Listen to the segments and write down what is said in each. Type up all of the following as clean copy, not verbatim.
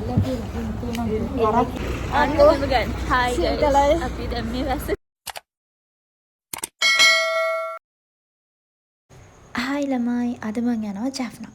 Hi ළමයි අද මං යනවා ජැෆ්නා.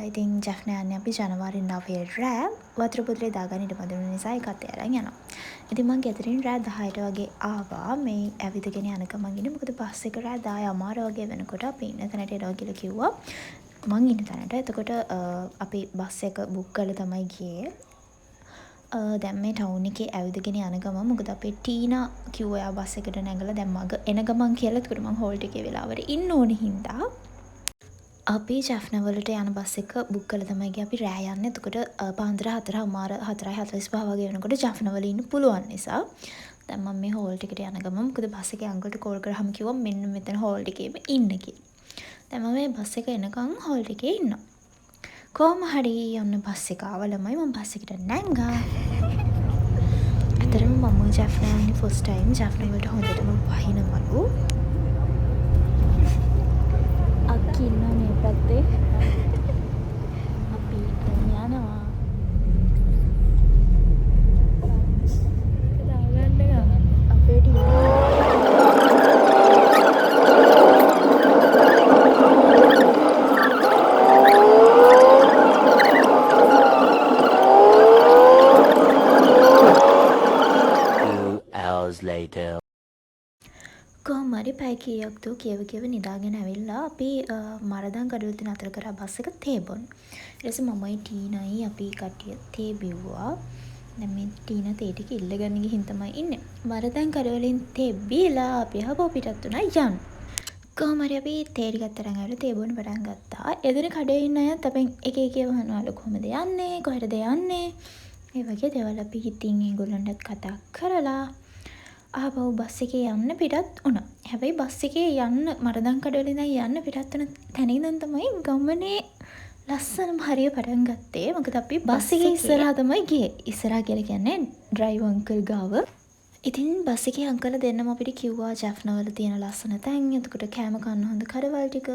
ඉතින් ජැෆ්නා යන්නේ අපි ජනවාරි 9 රෑ වතුර පුදුලේ දාගන්න ඉඩ පදින නිසා ඒකත් අරන් යනවා. ඉතින් මං ගෙදරින් රෑ 10ට වගේ ආවා මේ ඇවිදගෙන යන ගමන් ඉන්නේ. මොකද බස් එක රෑ 10:00 වගේ වෙනකොට අපි ඉන්න තැනට එනවා කියලා කිව්වා. මං ඉන්න තැනට. එතකොට අපි බස් එක බුක් කරලා තමයි ගියේ. දැන් මේ ටවුන් එකේ ඇවිදගෙන යන ගමන් මොකද අපේ ටීනා කිව්වා එයා බස් එකට නැගලා දැන් මග එන ගමන් කියලා. එතකොට මං හෝල්ට් එකේ වෙලාවට ඉන්න ඕනේ හින්දා අපි ජැෆ්නා වලට යන බස් එක බුක් කරලා තමයි ගියේ. අපි රෑ යන්නේ. එතකොට පාන්දර 4:45 වගේ වෙනකොට ජැෆ්නා වල ඉන්න පුළුවන් නිසා දැන් මම මේ හෝල්ට් එකට යන ගමන් මොකද බස් එකේ අංකල්ට කෝල් කරාම කිව්වා මෙන්න මෙතන හෝල්ට් එකේම ඉන්න කියලා. දැන් මම මේ බස් එක එනකන් හෝල්ට් එකේ ඉන්නවා. කොහොම හරි යන්න බස් එක ආවලමයි මම බස් එකට නැංගා. ඇත්තටම මම ජැෆ්නා යන්නේ ෆස්ට් ටයිම්. ජැෆ්නා වලට හොඳටම වහිනවලු. අක්කි ඉන්නවා මේ පැත්තේ. අපි දැන් යනවා. දාගන්න ගමන් අපේ later. කොහොමරි පැය කීයක් දෝ කියව නිදාගෙන ඇවිල්ලා අපි මරදන් කඩුවෙත් නතර කරා බස් එක තේ බොන්න. ඊට පස්සේ මමයි ටීනයි අපි කට්ටිය තේ බිව්වා. දැන් මේ ටීනා තේ ටික ඉල්ලගන්න ගිහින් තමයි ඉන්නේ. මරදන් කඩුවලින් තේ බීලා අපි හබෝ පිටත් උනා යන්න. කොහොමරි අපි තේ ටිකත් අරන් ආවලා තේ බොන්න පටන් ගත්තා. එදින කඩේ ඉන්න අයත් අපෙන් එක එක වහනවලු කොහමද යන්නේ කොහෙටද යන්නේ. ඒ වගේ දේවල් අපි හිතින් ඒගොල්ලන්ටත් කතා කරලා ආපහු බස් එකේ යන්න පිටත් වුණා. හැබැයි බස් එකේ යන්න මරදන් කඩවලින් යන්න පිටත් වෙන තැන ඉඳන් තමයි ගමනේ ලස්සනම හරිය පටන් ගත්තේ. මොකද අපි බස් එකේ ඉස්සරහා තමයි ගියේ. ඉස්සරහා කියලා කියන්නේ ඩ්‍රයිවර් අංකල් ගාව. ඉතින් බස් එකේ අංකල්ලා දෙන්නම අපිට කිව්වා ජැෆ්නා වල තියෙන ලස්සන තැන්. එතකොට කෑම කන්න හොඳ කඩවල් ටික.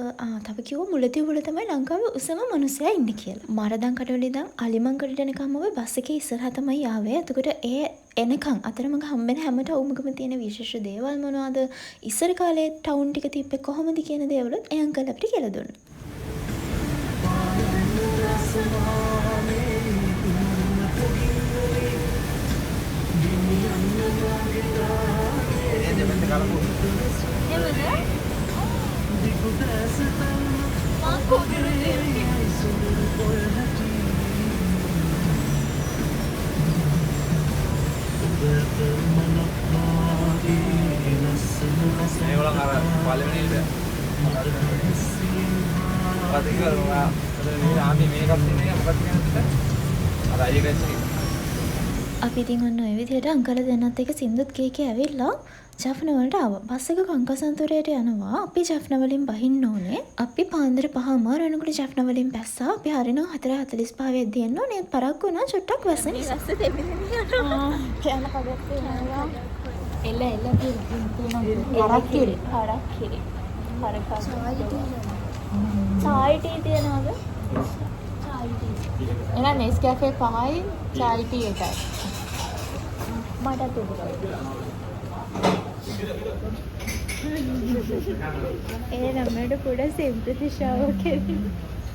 තව කිව්වා මුලතිවුල තමයි ලංකාවේ උසම මිනිස්සයා ඉන්නේ කියලා. මරදන් කඩවල ඉඳන් අලිමංකඩට එනකම්ම අපි බස් එකේ ඉස්සරහා තමයි ආවේ. එතකොට ඒ එනකන් අතරමඟ හම්බෙන හැම ටවුමකම තියෙන විශේෂ දේවල් මොනවද? ඉස්සර කාලේ ටවුන් ටික තිබ්බේ කොහොමද කියන දේවලුත් ඒ අංකල් අපිට කියලා දුන්නා. අපි ඉතින් ඔන්න ඔය විදිහට අංකල්ලා දෙන්නත් එක්ක සින්දුත් කීකේ ඇවිල්ලා ජැෆ්නා වලට ආවා. බස් එක කංකසන්තුරේට යනවා. අපි ජැෆ්නා වලින් බහින්න ඕනේ. අපි පාන්දර 5:00 වෙනකොට ජැෆ්නා වලින් බැස්සා. අපි හරිනවා 4:45 වෙද්දී එන්න ඕනේ. පරක්කු වුණා චුට්ටක් වැස්ස නිසා. වැස්ස දෙමින් යනවා. කෑම කඩත් වෙනවා. එල්ල හරක්කිරි. හරකා. චායි ටී තියනවද? චායි ටී. එහෙනම් නෙස්කැෆේ 5යි චායි ටී එකයි. මට තිබුණා. ඒ ළමයට පොඩ සිම්පති ෂවර් කෙරේ.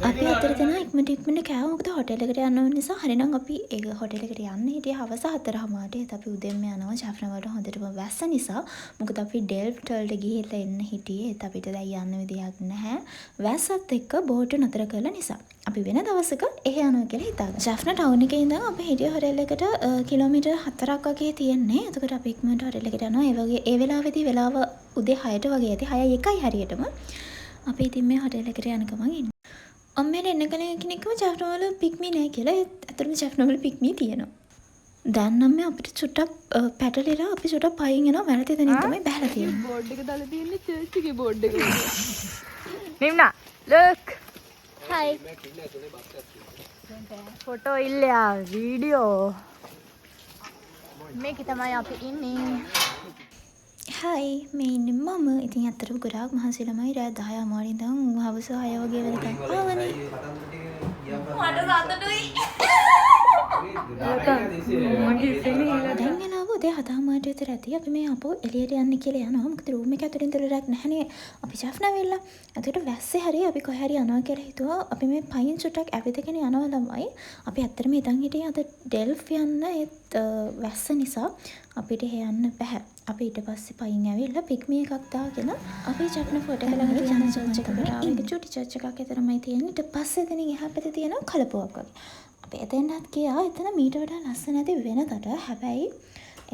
අපි අතර දෙනා ඉක්මනට කෑවා. මොකද හොටෙල් එකට යන්න ඕන නිසා හරිනම් අපි ඒ හොටෙල් එකට යන්න හිටියේ හවස 4:00ට. ඒත් අපි උදේම යනවා ජැෆ්නා වලට හොඳටම වැස්ස නිසා. මොකද අපි ඩෙල්ෆ්ට් වලට ගිහිල්ලා එන්න හිටියේ. ඒත් අපිට දැන් යන්න විදියක් නැහැ. වැස්සත් එක්ක බෝට් නතර කළා නිසා. අපි වෙන දවසක එහෙ යනවා කියලා හිතාගත්තා. ජැෆ්නා ටවුන් එකේ ඉඳන් අපි හිටිය හොටෙල් එකට කිලෝමීටර් 4ක් වගේ තියෙන්නේ. එතකොට අපි ඉක්මනට හොටෙල් එකට යනවා. ඒ වගේ ඒ වෙලාවේදී වෙලාව උදේ 6ට වගේ ඇති. 6:01යි හරියටම. අපි ඉතින් මේ හොටෙල් එකට යන ගමන් ඉන්නේ. අම්මලා එන්න කලින් කෙනෙක්ව ජැෆ්නා වල පික්මි නැහැ කියලා. ඇත්තටම ජැෆ්නා වල පික්මි තියෙනවා. දැන් නම් අපිට චුට්ටක් පැටලිලා අපි චුට්ටක් පයින් යනවා. වැරදි තැනින් තමයි බහලා තියෙන්නේ. බෝඩ් එක දාලා තියෙන්නේ චර්ච් එකේ බෝඩ් එක. නිම්නා look. hi. ෆොටෝ ඉල්ලයා වීඩියෝ. මේක තමයි අපි ඉන්නේ. හයි මේ ඉන්නේ මම. ඉතින් අතරම ගොඩාක් මහන්සි ළමයි රෑ 10:00 ඉඳන් හවස 6 වගේ වෙනකන් ආවනේ. මට සතුටුයි. දැන් වෙලාව උදේ 7:00 විතර ඇති. අපි මේ අපෝ එළියට යන්න කියලා යනවා. මොකද රූම් එක ඇතුළේ ඉඳලා රැක් නැහනේ. අපි ජෆ්නා වෙලා. එතකොට වැස්සේ හරි අපි කොහේ හරි යනවා කියලා හිතුවා. අපි මේ පයින් චුට්ටක් ඇවිදගෙන යනවා ළමයි. අපි ඇත්තටම ඉතින් හිටියේ අද ඩෙල්ෆ් යන්න ඒත් වැස්ස නිසා අපිට යන්න බෑ. අපි ඊට පස්සේ පයින් ඇවිල්ලා පික්මි එකක් දාගෙන අපි ජෆ්නා ෆෝට් එක ළඟට යන චර්ච් එකට ආවා. ඒක චුටි චර්ච් එකක් විතරමයි තියෙන්නේ. ඊට පස්සේ එතනින් එහා පැත්තේ තියෙන කලපුවක් වගේ. අපි එතනත් ගියා. එතන මීට වඩා ලස්සන ඇති වෙනතට. හැබැයි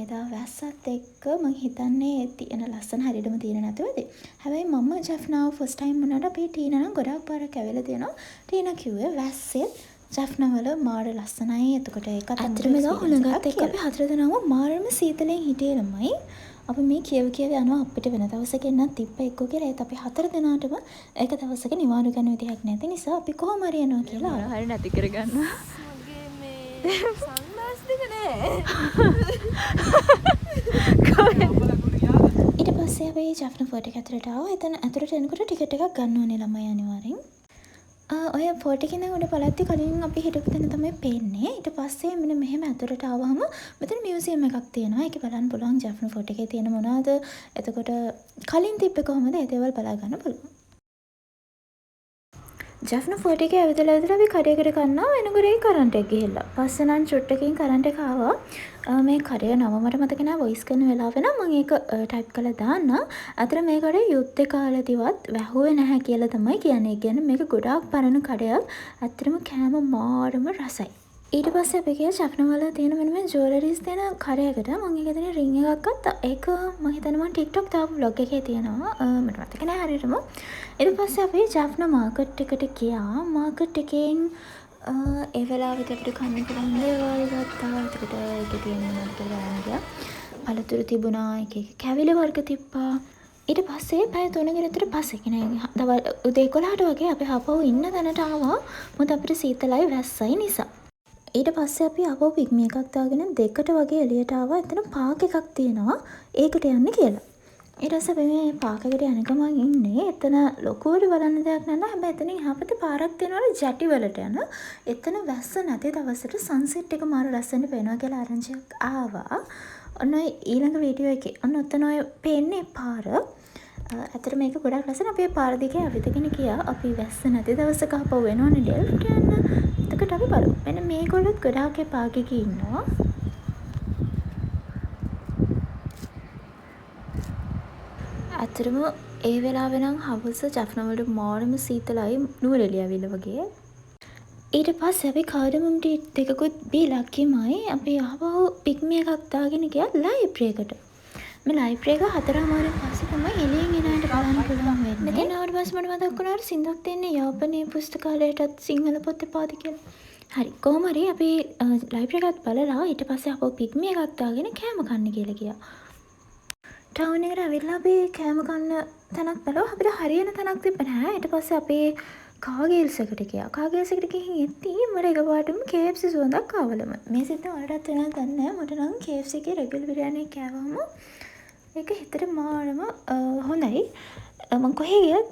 එදා වැස්සත් එක්ක මං හිතන්නේ තියෙන ලස්සන හරියටම තියෙන නැතුවද. හැබැයි මම ජෆ්නාව ෆස්ට් ටයිම් වුණාට අපේ ටීනා නම් ගොඩාක් පාරක් ඇවිල්ලා තියෙනවා. ටීනා කිව්වේ වැස්සෙත් ජෆ්නා වල මාර ලස්සනයි. එතකොට ඒකත් අතරම ගා හුලඟත් එක්ක අපි හතර දෙනාම මාරම සීතලෙන් හිටියේ ළමයි. අපි මේ කියව යනවා අපිට වෙන දවසක එන්නත් තිබ්බ එක්කෝ කියලා. ඒත් අපි හතර දෙනාටම එක දවසක නිවාඩු ගන්න විදිහක් නැති නිසා අපි කොහොම හරි යනවා කියලා හරි නැති කරගන්නවා. සන්නාස් දෙක නෑ. ඊට පස්සේ අපි ජෆ්නා ෆෝට් එක ඇතුළට ආවා. එතන ඇතුළට එනකොට ටිකට් එකක් ගන්න ඕනේ ළමයි අනිවාර්යෙන්. ඔය ෆෝට් එකේ නම් උඩ බලද්දි කලින් අපි හිටපු තැන තමයි පේන්නේ. ඊට පස්සේ මෙන්න මෙහෙම ඇතුළට ආවම මෙතන මියුසියම් එකක් තියෙනවා. ඒකේ බලන්න පුළුවන් ජෆ්නා ෆෝට් එකේ තියෙන මොනවද. එතකොට කලින් තිබ්බේ කොහමද ඒ දේවල් බලා ගන්න පුළුවන්. ජෆ්නා ෆෝට් එකේ ඇවිදලා අපි කඩේකට ගන්නවා. එනකොට ඒ කරන්ට් එක ගිහිල්ලා. පස්සේ නම් චුට්ටකින් කරන්ට් එක ආවා. මේ කඩේ නම මට මතක නෑ. වොයිස් කරන වෙලාව නම් මම ඒක ටයිප් කරලා දාන්න. අතර මේ කඩේ යුද්ධ කාලේදීවත් වැහුවේ නැහැ කියලා තමයි කියන්නේ. කියන්නේ මේක ගොඩාක් පරණ කඩයක්. ඇත්තටම කෑම මාරම රසයි. ඊට පස්සේ අපි ගියා ජෆ්නා වල තියෙන මෙන්න මේ ජුවලරිස් තියෙන කඩයකට. මම ඒකෙන් රින් එකක් ගත්තා. ඒක මම හිතනවා මම TikTok දාපු vlog එකේ තියෙනවා. මට මතක නෑ හරියටම. ඊට පස්සේ අපි ජෆ්නා මාකට් එකට ගියා. මාකට් එකෙන් ඒ වෙලාවට අපිට කන්න පුළුවන් දේවල් ගත්තා. එතකොට ඒකේ තියෙන මොනවද කියලා ගියා. පළතුරු තිබුණා. එක කැවිලි වර්ග තිබ්බා. ඊට පස්සේ පැය 3 විතර පස්සේ කියන්නේ දවල් උදේ 11ට වගේ අපි ආපහු ඉන්න තැනට ආවා. මොකද අපිට සීතලයි වැස්සයි නිසා. ඊට පස්සේ අපි ආපහු පික්මි එකක් දාගෙන 2ට වගේ එළියට ආවා. එතන පාක් එකක් තියෙනවා. ඒකට යන්න කියලා. ඊට පස්සේ අපි මේ පාක් එකට යන ගමන් ඉන්නේ. එතන ලොකුවට බලන්න දෙයක් නැහැ. හැබැයි එතනින් එහා පැත්තේ පාරක් තියෙනවා ජැටි වලට යන. එතන වැස්ස නැති දවසට සන්සෙට් එක මාර ලස්සනට පේනවා කියලා ආරංචියක් ආවා. ඔන්න ඊළඟ වීඩියෝ එකේ ඔන්න ඔතන ඔය පේන්නේ පාර. ඇත්තට මේක ගොඩක් ලස්සන. අපි පාර දිගේ ඇවිදගෙන ගියා. අපි වැස්ස නැති දවසක ආපහු වෙනවනේ ඩෙල්ෆ්ට් යන්න. එතකොට අපි බලමු. මෙන්න මේගොල්ලොත් ගොඩාක් ඒ පාගෙක ඉන්නවා. ඇත්තටම ඒ වෙලාවේ නම් හවස ජෆ්නා වල මාරම සීතලයි නුවරඑළිය ඇවිල්ලා වගේ. ඊට පස්සේ අපි කාඩමම් ටී දෙකකුත් බීලා කිමයි අපි ආපහු පික්මි එකක් දාගෙන ගියා ලයිබ්‍රරි එකට. මේ ලයිබ්‍රරි එක 4:00 පස්සේ තමයි එළියෙන් එන අයට බලන්න පුළුවන් වෙන්නේ. මෙතන ආවට පස්සේ මට මතක් වුණා සින්දුවක් තියෙන්නේ යාපනයේ පුස්තකාලයටත් සිංහල පොත් පාදි කියලා. හරි කොහොම හරි අපි ලයිබ්‍රරි එකත් බලලා ඊට පස්සේ ආපහු පික්මි එකක් දාගෙන කෑම කන්න කියලා ගියා. ටවුන් එකට ඇවිල්ලා අපි කෑම කන්න තැනක් බලුවා. අපිට හරියන තැනක් තිබ්බ නැහැ. ඊට පස්සේ අපේ කාගේල්ස් එකට ගියා. කාගේල්ස් එකට ගිහින් එද්දී මට එකපාරටම KFC සුවඳක් ආවලම. මේ සිද්ධ වලටත් වෙනවද දන්නේ නැහැ. මට නම් KFC එකේ රෙගුලර් බිරියානි කෑවම ඒක හිතට මාරම හොඳයි. මම කොහේ ගියත්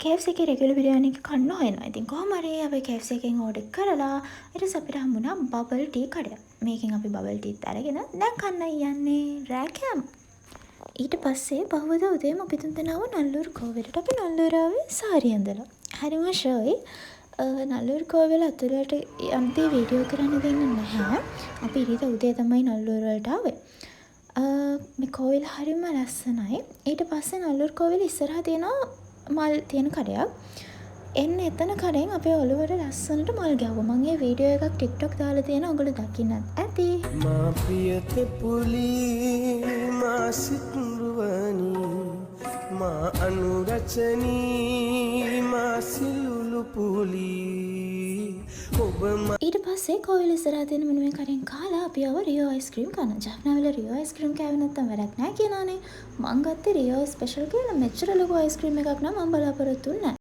KFC එකේ රෙගුලර් බිරියානි එක කන්න හොයනවා. ඉතින් කොහොම හරි අපි KFC එකෙන් ඕඩර් කරලා ඊට පස්සේ අපිට හම්බුණා බබල් ටී කඩයක්. මේකෙන් අපි බබල් ටීත් අරගෙන දැන් කන්නයි යන්නේ රෑ කෑම. ඊට පස්සේ පහුවදා උදේම අපි තුන්දෙනාම නල්ලූරු කෝවිලට අපි නල්ලූරු ආවේ සාරිය ඇඳලා. හරිම ෂෝයි. නල්ලූරු කෝවිල අතුලට යම්දී වීඩියෝ කරන්න දෙන්නේ නැහැ. අපි ඉරිදා උදේ තමයි නල්ලූරු වලට ආවේ. මේ කෝවිල හරිම ලස්සනයි. ඊට පස්සේ නල්ලූරු කෝවිල ඉස්සරහා තියෙන මල් තියෙන කඩයක්. එන්න එතන කඩෙන් අපේ ඔළුවට ලස්සනට මල් ගැහුවා. මම මේ වීඩියෝ එකක් TikTok දාලා තියෙනවා. ඔයගොල්ලෝ දකින්නත් ඇති. මා ප්‍රියත පුලි මා සිතුරුවනි මා අනුරචනී මා සිලුලු පුලි ඔබ ඊට පස්සේ කෝවිල ඉස්සරහා තියෙන මෙන්න මේ කඩෙන් කාලා අපි ආව රියෝ අයිස්ක්‍රීම් කන්න. ජෆ්නාවල රියෝ අයිස්ක්‍රීම් කෑවේ නැත්තම් වැඩක් නැහැ කියලානේ. මං ගත්තේ රියෝ ස්පෙෂල් කියලා මෙච්චර ලොකු අයිස්ක්‍රීම් එකක් නම් මම බලාපොරොත්තු වෙන්නේ නැහැ.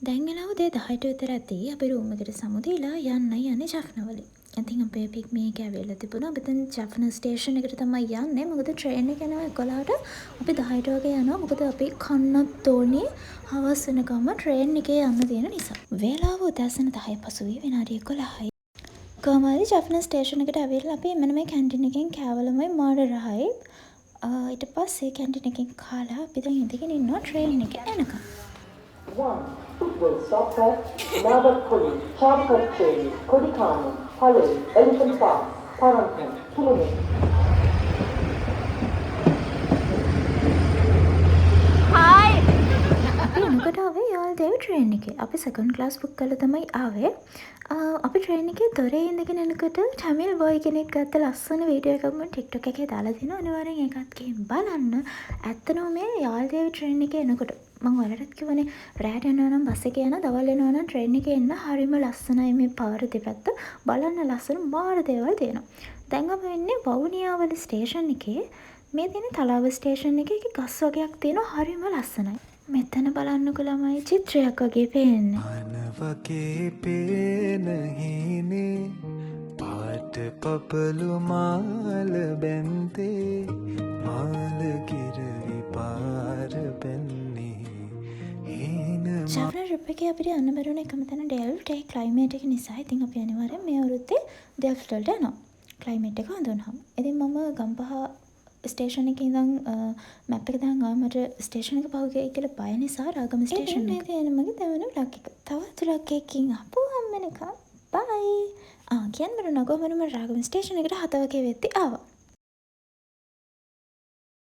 දැන් වෙලාව උදේ 10ට විතර ඇති. අපි රූම් එකට සමුදේලා යන්නේ ජෆ්නා වලින්. ඉතින් අපේ පික්මි එක ඇවිල්ලා තිබුණා. අපි දැන් ජෆ්නා ස්ටේෂන් එකට තමයි යන්නේ. මොකද ට්‍රේන් එක යනවා 11ට. අපි 10ට වගේ යනවා. මොකද අපි කන්නත් ඕනේ. හවස් වෙනකම්ම ට්‍රේන් එකේ යන්න තියෙන නිසා. වේලාව උදෑසන 10 පසුවී විනාඩි 11යි. කොහමරි ජෆ්න ස්ටේෂන් එකට ඇවිල්ලා අපි මෙන්න මේ කැන්ටින් එකෙන් කෑවලමයි මාර රහයි. ඊට පස්සේ කැන්ටින් එකෙන් කාලා අපි දැන් ඉඳගෙන ඉන්නවා ට්‍රේන් එක එනකම්. 1. Footwell stop at Navakoli, Chapakacheri, Kodikana, Palay, Elephant Park, Parampan, Kilometer. අපි එනකොට ආවේ යාල්දේව ට්‍රේන් එකේ. අපි සෙකන්ඩ් ක්ලාස් බුක් කරලා තමයි ආවේ. අපි ට්‍රේන් එකේ දොරේ ඉඳගෙන එනකොට ටැමිල් බොයි කෙනෙක් ගත්ත ලස්සන වීඩියෝ එකක් මම TikTok එකේ දාලා තිනවා. අනිවාර්යෙන් ඒකත් ගිහින් බලන්න. ඇත්තටම මේ යාල්දේව ට්‍රේන් එකේ එනකොට මම ඔයාලටත් කිව්වනේ රෑට යනවා නම් බස් එකේ යනවා, දවල් යනවා නම් ට්‍රේන් එකේ එන්න හරිම ලස්සනයි මේ පාර දෙපැත්ත. බලන්න ලස්සන මාර දේවල් තියෙනවා. දැන් අපි ඉන්නේ වවුනියාවල ස්ටේෂන් එකේ. මේ තියෙන තලාව ස්ටේෂන් එකේ ගස් වගේක් තියෙනවා හරිම ලස්සනයි. මෙතන බලන්නකො ළමයි චිත්‍රයක් වගේ පේන්නේ. අනවගේ පේන හීනේ පාට පපලු මාල බැන්දේ මාල කිරවි පාර බැන්නේ හීන ජෆ්න ට්‍රිප් එකේ අපිට යන්න බැරුණ එකම තැන ඩෙල්ෆ්ට් ඒ ක්ලයිමේට් එක නිසා. ඉතින් අපි අනිවාර්යෙන් මේ අවුරුද්දේ ඩෙල්ෆ්ට් වලට යනවා. ක්ලයිමේට් එක හඳුනහම. ඉතින් මම ගම්පහ ස්ටේෂන් එකේ ඉඳන් මැප් එක දාන් ආව මට ස්ටේෂන් එක පහුගියයි කියලා බය නිසා රාගම ස්ටේෂන් එක තියෙන මගේ දෙවන බ්ලොග් එක. තවත් බ්ලොග් එකකින් ආපුවම එනකම් බයි. කියන්න බෑ නගෝ මම රාගම ස්ටේෂන් එකට 7 වගේ වෙද්දි ආවා.